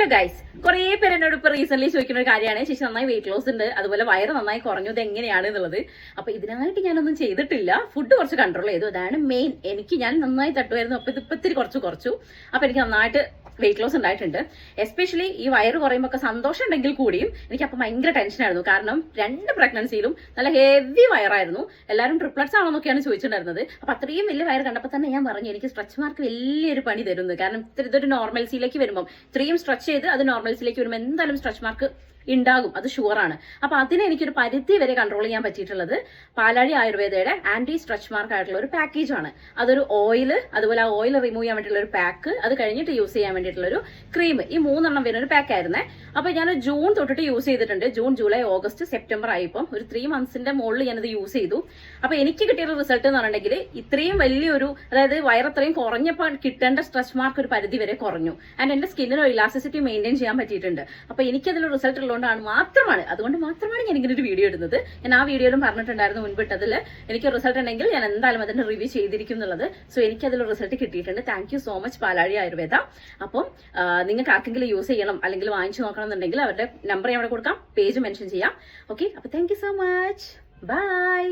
Hello guys, കുറേ പേര് എന്നോട് ഇപ്പൊ റീസെന്റ് ചോദിക്കുന്ന ഒരു കാര്യമാണ്, ചേച്ചി നന്നായി വെയിറ്റ് ലോസ് ഉണ്ട്, അതുപോലെ വയറ് നന്നായി കുറഞ്ഞത് എങ്ങനെയാണ് എന്നുള്ളത്. അപ്പൊ ഇതിനായിട്ട് ഞാനൊന്നും ചെയ്തിട്ടില്ല, ഫുഡ് കുറച്ച് കൺട്രോൾ ചെയ്തു. അതാണ് മെയിൻ. ഞാൻ നന്നായി തട്ടുമായിരുന്നു, അപ്പൊ ഇതിപ്പോ ഇത്തിരി കുറച്ചു. അപ്പൊ എനിക്ക് നന്നായിട്ട് വെയിറ്റ് ലോസ് ഉണ്ടായിട്ടുണ്ട്. എസ്പെഷ്യലി ഈ വയറ് കുറയുമ്പോൾ ഒക്കെ സന്തോഷം ഉണ്ടെങ്കിൽ കൂടിയും എനിക്ക് അപ്പൊ ഭയങ്കര ടെൻഷനായിരുന്നു. കാരണം 2 പ്രഗ്നൻസിയിലും നല്ല ഹെവി വയറായിരുന്നു. എല്ലാവരും ട്രിപ്ലറ്റ്സ് ആണോന്നൊക്കെയാണ് ചോദിച്ചിട്ടുണ്ടായിരുന്നത്. അപ്പൊ അത്രയും വലിയ വയറ് കണ്ടപ്പോൾ തന്നെ ഞാൻ പറഞ്ഞു, എനിക്ക് സ്ട്രെച്ച് മാർക്ക് വലിയൊരു പണി തരുന്നത്. കാരണം ഇതൊരു നോർമൽസിയിലേക്ക് വരുമ്പോൾ ഇത്രയും സ്ട്രെച്ച് ചെയ്ത് അത് നോർമൽസിലേക്ക് വരുമ്പോൾ എന്തായാലും സ്ട്രെച്ച് മാർക്ക് ഉണ്ടാകും, അത് ഷുവറാണ്. അപ്പൊ അതിനെ എനിക്കൊരു പരിധി വരെ കൺട്രോൾ ചെയ്യാൻ പറ്റിയിട്ടുള്ളത് പാലാഴി ആയുർവേദയുടെ ആന്റി സ്ട്രെച്ച് മാർക്ക് ആയിട്ടുള്ള ഒരു പാക്കേജ് ആണ്. അതൊരു ഓയില്, അതുപോലെ ആ ഓയിൽ റിമൂവ് ചെയ്യാൻ വേണ്ടിയിട്ടുള്ള ഒരു പാക്ക്, അത് കഴിഞ്ഞിട്ട് യൂസ് ചെയ്യാൻ വേണ്ടിയിട്ടുള്ള ഒരു ക്രീം, ഈ 3 എണ്ണം വരുന്ന ഒരു പാക്ക് ആയിരുന്നേ. അപ്പൊ ഞാൻ ജൂൺ തൊട്ടിട്ട് യൂസ് ചെയ്തിട്ടുണ്ട്. ജൂൺ, ജൂലൈ, ഓഗസ്റ്റ്, സെപ്റ്റംബർ ആയിപ്പം ഒരു 3 മന്ത്സിന്റെ മുകളിൽ ഞാനത് യൂസ് ചെയ്തു. അപ്പൊ എനിക്ക് കിട്ടിയ റിസൾട്ട് എന്ന് പറഞ്ഞിട്ടുണ്ടെങ്കിൽ ഇത്രയും വലിയൊരു, അതായത് വയറത്രയും കുറഞ്ഞപ്പോൾ കിട്ടേണ്ട സ്ട്രെച്ച് മാർക്ക് ഒരു പരിധി വരെ കുറഞ്ഞു. ആൻഡ് എന്റെ സ്കിന്നിന് ഇലാസ്റ്റിസിറ്റി മെയിൻറ്റെയിൻ ചെയ്യാൻ പറ്റിയിട്ടുണ്ട്. അപ്പൊ എനിക്കതിൽ റിസൾട്ട് അതുകൊണ്ട് മാത്രമാണ് ഞാൻ ഇങ്ങനെ ഒരു വീഡിയോ ഇടുന്നത്. ഞാൻ ആ വീഡിയോയിലും പറഞ്ഞിട്ടുണ്ടായിരുന്നു മുൻപിട്ടതിൽ എനിക്ക് റിസൾട്ട് ഉണ്ടെങ്കിൽ ഞാൻ എന്തായാലും അതിന്റെ റിവ്യൂ ചെയ്തിരിക്കും എന്നുള്ളത്. സോ എനിക്ക് അതിൽ റിസൾട്ട് കിട്ടിയിട്ടുണ്ട്. താങ്ക് യു സോ മച്ച് പാലാഴി ആയുർവേദ. അപ്പം നിങ്ങൾക്ക് ആർക്കെങ്കിലും യൂസ് ചെയ്യണം അല്ലെങ്കിൽ വാങ്ങിച്ചു നോക്കണം എന്നുണ്ടെങ്കിൽ അവരുടെ നമ്പർ ഞാൻ അവിടെ കൊടുക്കാം, പേജ് മെൻഷൻ ചെയ്യാം. ഓക്കെ, അപ്പൊ thank you so much, by.